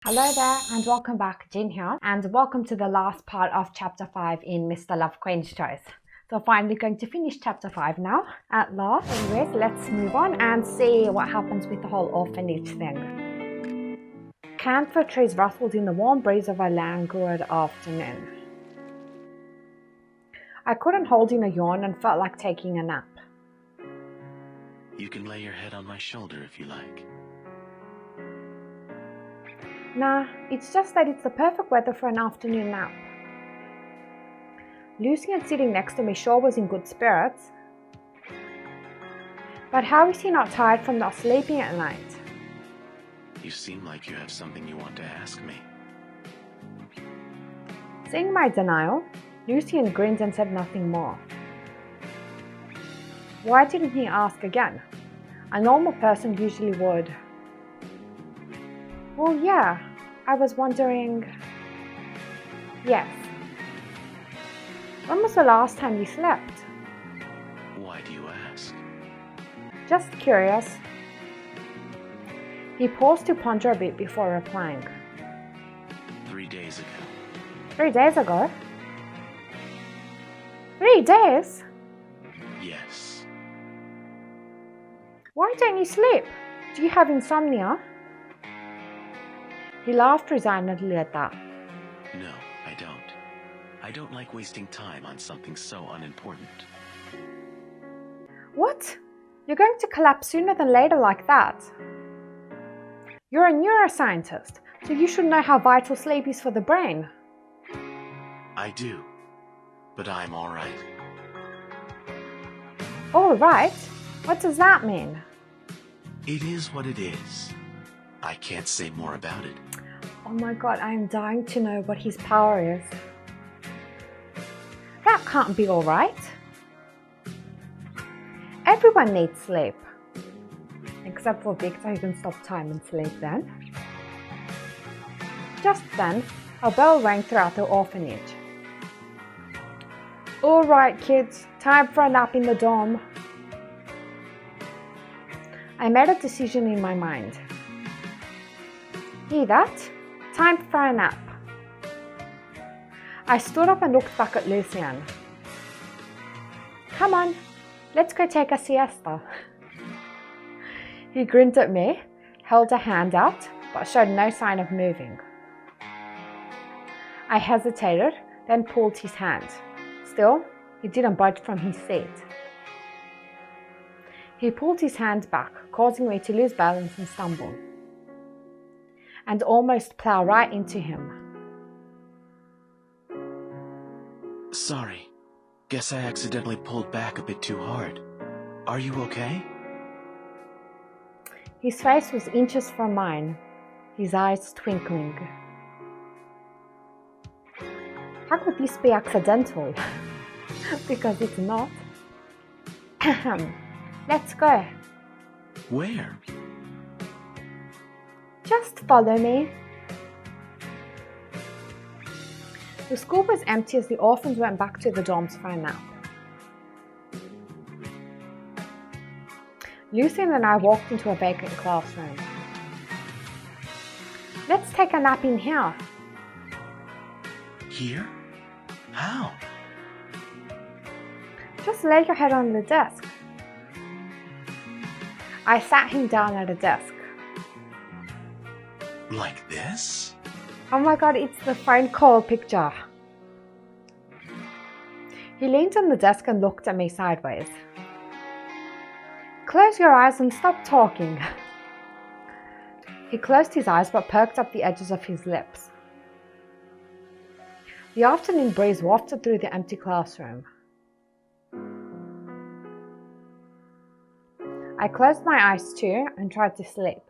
Hello there and welcome back, Jin here, and welcome to the last part of chapter 5 in Mr. Love Queen's Choice. So finally going to finish chapter 5 now, at last. Anyways, let's move on and see what happens with the whole orphanage thing. Camphor trees rustled in the warm breeze of a languid afternoon. I couldn't hold in a yawn and felt like taking a nap. You can lay your head on my shoulder if you like. Nah, it's just that it's the perfect weather for an afternoon nap. Lucien sitting next to me sure was in good spirits. But how is he not tired from not sleeping at night? You seem like you have something you want to ask me. Seeing my denial, Lucien grinned and said nothing more. Why didn't he ask again? A normal person usually would. Well, yeah, I was wondering... Yes. When was the last time you slept? Why do you ask? Just curious. He paused to ponder a bit before replying. 3 days ago. 3 days ago? 3 days? Yes. Why don't you sleep? Do you have insomnia? He laughed resignedly at that. No, I don't. I don't like wasting time on something so unimportant. What? You're going to collapse sooner than later like that. You're a neuroscientist, so you should know how vital sleep is for the brain. I do, but I'm all right. All right? What does that mean? It is what it is. I can't say more about it. Oh my god, I am dying to know what his power is. That can't be all right. Everyone needs sleep. Except for Victor, who can stop time and sleep then. Just then, a bell rang throughout the orphanage. All right, kids, time for a nap in the dorm. I made a decision in my mind. Hear that? Time for a nap. I stood up and looked back at Lucien. Come on, let's go take a siesta. He grinned at me, held a hand out, but showed no sign of moving. I hesitated, then pulled his hand. Still, he didn't budge from his seat. He pulled his hand back, causing me to lose balance and stumble, and almost plow right into him. Sorry. Guess I accidentally pulled back a bit too hard. Are you okay? His face was inches from mine, his eyes twinkling. How could this be accidental? Because it's not. Let's go. Where? Just follow me. The school was empty as the orphans went back to the dorms for a nap. Lucien and I walked into a vacant classroom. Let's take a nap in here. Here? How? Just lay your head on the desk. I sat him down at a desk. Like this? Oh my god, it's the phone call picture. He leaned on the desk and looked at me sideways. Close your eyes and stop talking. He closed his eyes but perked up the edges of his lips. The afternoon breeze wafted through the empty classroom. I closed my eyes too and tried to sleep.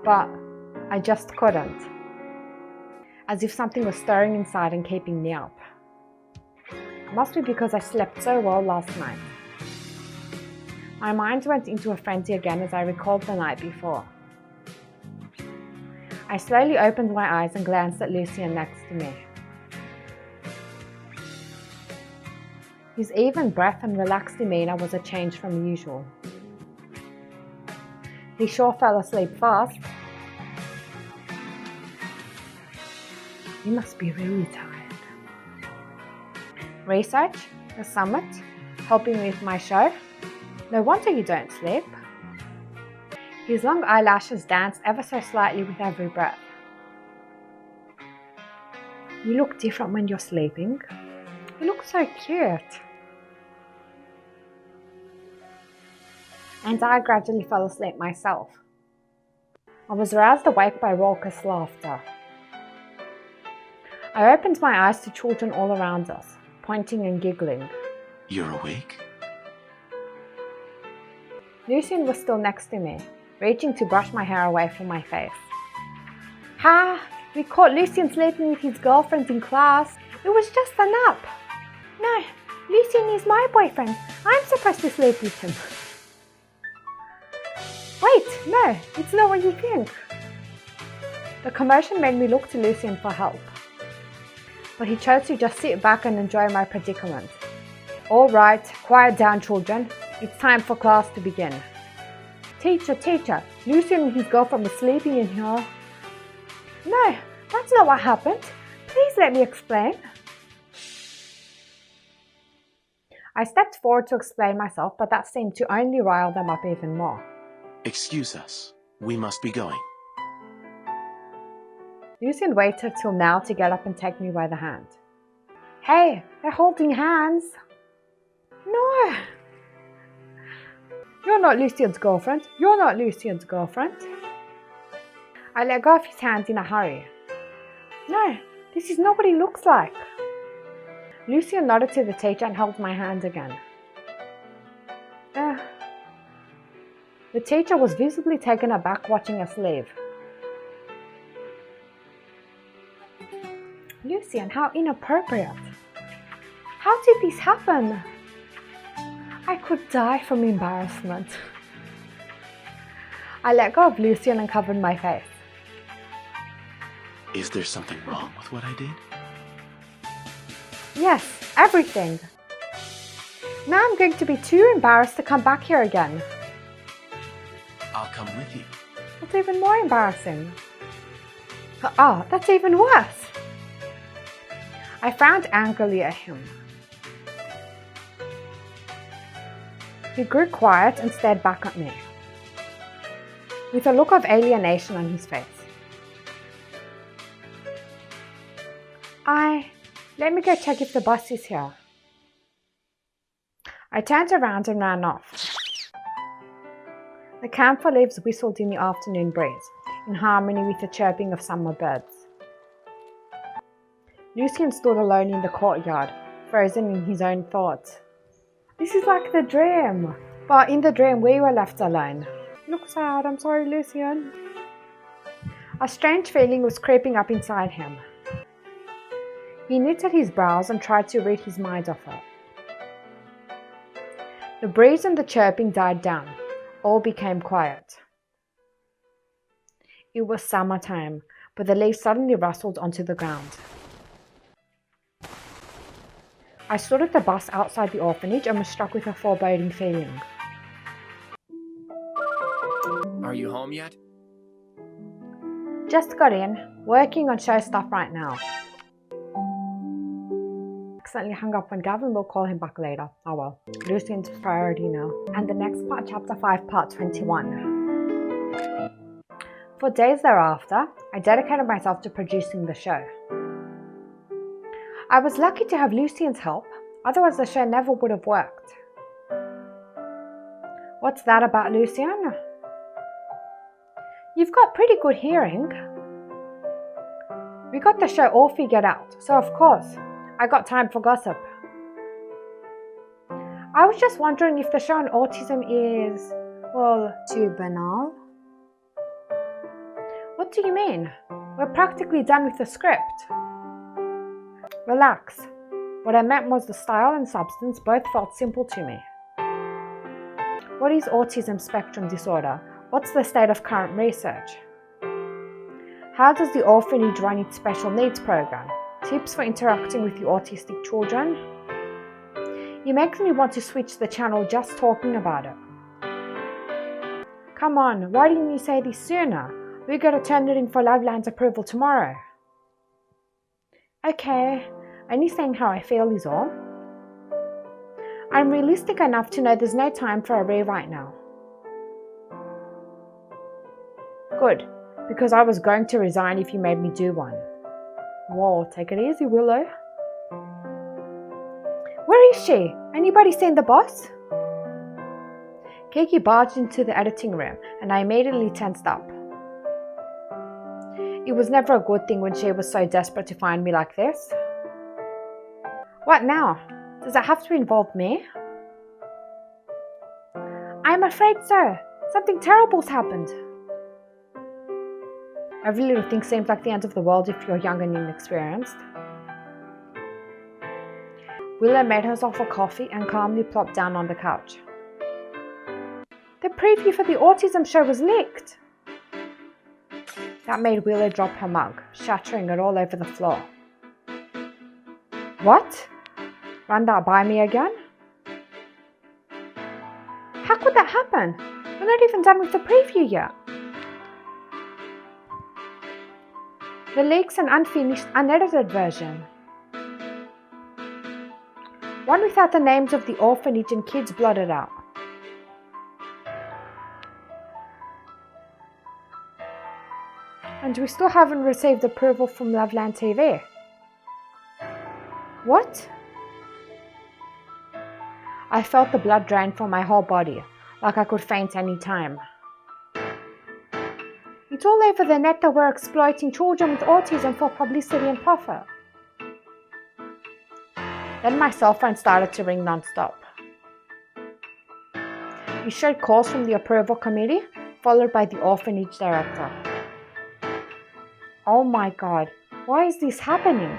But I just couldn't. As if something was stirring inside and keeping me up. Must be because I slept so well last night. My mind went into a frenzy again as I recalled the night before. I slowly opened my eyes and glanced at Lucien next to me. His even breath and relaxed demeanour was a change from usual. He sure fell asleep fast. You must be really tired. Research? The summit? Helping me with my show? No wonder you don't sleep. His long eyelashes danced ever so slightly with every breath. You look different when you're sleeping. You look so cute. And I gradually fell asleep myself. I was roused awake by raucous laughter. I opened my eyes to children all around us, pointing and giggling. You're awake? Lucien was still next to me, reaching to brush my hair away from my face. Ha! We caught Lucien sleeping with his girlfriend in class. It was just a nap. No, Lucien is my boyfriend. I'm supposed to sleep with him. Wait, no, it's not what you think. The commotion made me look to Lucien for help. But he chose to just sit back and enjoy my predicament. All right, quiet down, children. It's time for class to begin. Teacher, Lucien and his girlfriend were sleeping in here. No, that's not what happened. Please let me explain. I stepped forward to explain myself, but that seemed to only rile them up even more. Excuse us. We must be going. Lucien waited till now to get up and take me by the hand. Hey, they're holding hands. No. You're not Lucien's girlfriend. You're not Lucien's girlfriend. I let go of his hand in a hurry. No, this is not what he looks like. Lucien nodded to the teacher and held my hand again. The teacher was visibly taken aback watching us leave. Lucien, how inappropriate. How did this happen? I could die from embarrassment. I let go of Lucien and covered my face. Is there something wrong with what I did? Yes, everything. Now I'm going to be too embarrassed to come back here again. I'll come with you. That's even more embarrassing. That's even worse. I frowned angrily at him. He grew quiet and stared back at me, with a look of alienation on his face. Let me go check if the bus is here. I turned around and ran off. The camphor leaves whistled in the afternoon breeze, in harmony with the chirping of summer birds. Lucien stood alone in the courtyard, frozen in his own thoughts. This is like the dream. But in the dream we were left alone. Look sad, I'm sorry, Lucien. A strange feeling was creeping up inside him. He knitted his brows and tried to rid his mind of it. The breeze and the chirping died down. All became quiet. It was summertime, but the leaves suddenly rustled onto the ground. I stood at the bus outside the orphanage and was struck with a foreboding feeling. Are you home yet? Just got in, working on show stuff right now. Accidentally hung up on Gavin, we'll call him back later. Oh well, Lucien's priority now. And the next part, chapter 5, part 21. For days thereafter, I dedicated myself to producing the show. I was lucky to have Lucien's help, otherwise the show never would have worked. What's that about, Lucien? You've got pretty good hearing. We got the show all figured out, so of course, I got time for gossip. I was just wondering if the show on autism is, well, too banal. What do you mean? We're practically done with the script. Relax. What I meant was the style and substance both felt simple to me. What is autism spectrum disorder? What's the state of current research? How does the orphanage run its special needs program? Tips for interacting with the autistic children? It makes me want to switch the channel just talking about it. Come on, why didn't you say this sooner? We gotta turn it in for Loveland's approval tomorrow. Okay, only saying how I feel is all. I'm realistic enough to know there's no time for a rewrite now. Good, because I was going to resign if you made me do one. Whoa, take it easy, Willow. Where is she? Anybody seen the boss? Kiki barged into the editing room and I immediately tensed up. It was never a good thing when she was so desperate to find me like this. What now? Does it have to involve me? I'm afraid so. Something terrible's happened. Every little thing seems like the end of the world if you're young and inexperienced. Willow made herself a coffee and calmly plopped down on the couch. The preview for the autism show was leaked. That made Willow drop her mug, shattering it all over the floor. What? Run that by me again? How could that happen? We're not even done with the preview yet. The leak's an unfinished, unedited version. One without the names of the orphanage and kids blotted out. And we still haven't received approval from Loveland TV. What? I felt the blood drain from my whole body, like I could faint any time. It's all over the net that we're exploiting children with autism for publicity and profit. Then my cell phone started to ring non-stop. It showed calls from the approval committee, followed by the orphanage director. Oh my god, why is this happening?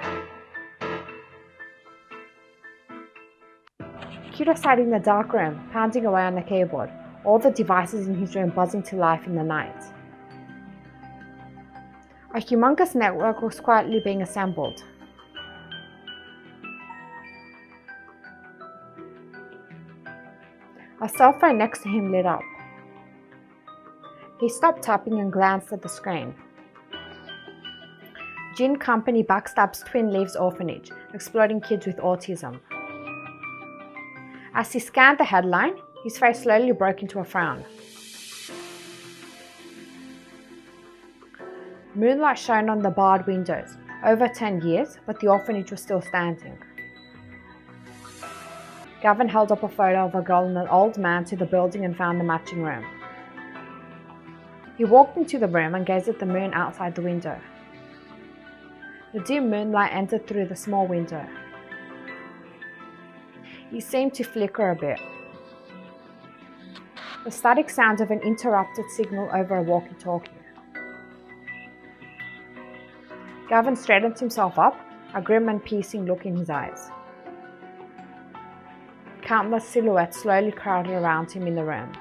Kiro sat in the dark room, pounding away on the keyboard, all the devices in his room buzzing to life in the night. A humongous network was quietly being assembled. A cell phone next to him lit up. He stopped tapping and glanced at the screen. Gin Company backstabs Twin Leaves Orphanage, exploiting kids with autism. As he scanned the headline, his face slowly broke into a frown. Moonlight shone on the barred windows. Over 10 years, but the orphanage was still standing. Gavin held up a photo of a girl and an old man to the building and found the matching room. He walked into the room and gazed at the moon outside the window. The dim moonlight entered through the small window. It seemed to flicker a bit. The static sound of an interrupted signal over a walkie-talkie. Gavin straightened himself up, a grim and piercing look in his eyes. Countless silhouettes slowly crowded around him in the room.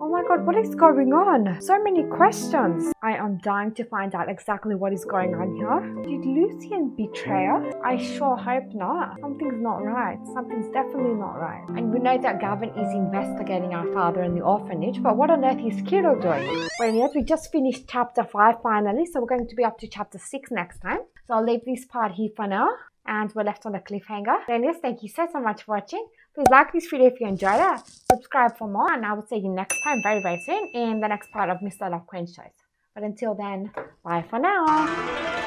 Oh my god, what is going on? So many questions. I am dying to find out exactly what is going on here. Did Lucien betray us? I sure hope not. Something's not right. Something's definitely not right. And we know that Gavin is investigating our father in the orphanage, but what on earth is Kiro doing? But anyways, we just finished chapter 5 finally, so we're going to be up to chapter 6 next time. So I'll leave this part here for now, and we're left on a cliffhanger. Anyways, thank you so much for watching. Please like this video if you enjoyed it, subscribe for more, and I will see you next time very soon in the next part of Mr. Love Queen shows. But until then, bye for now.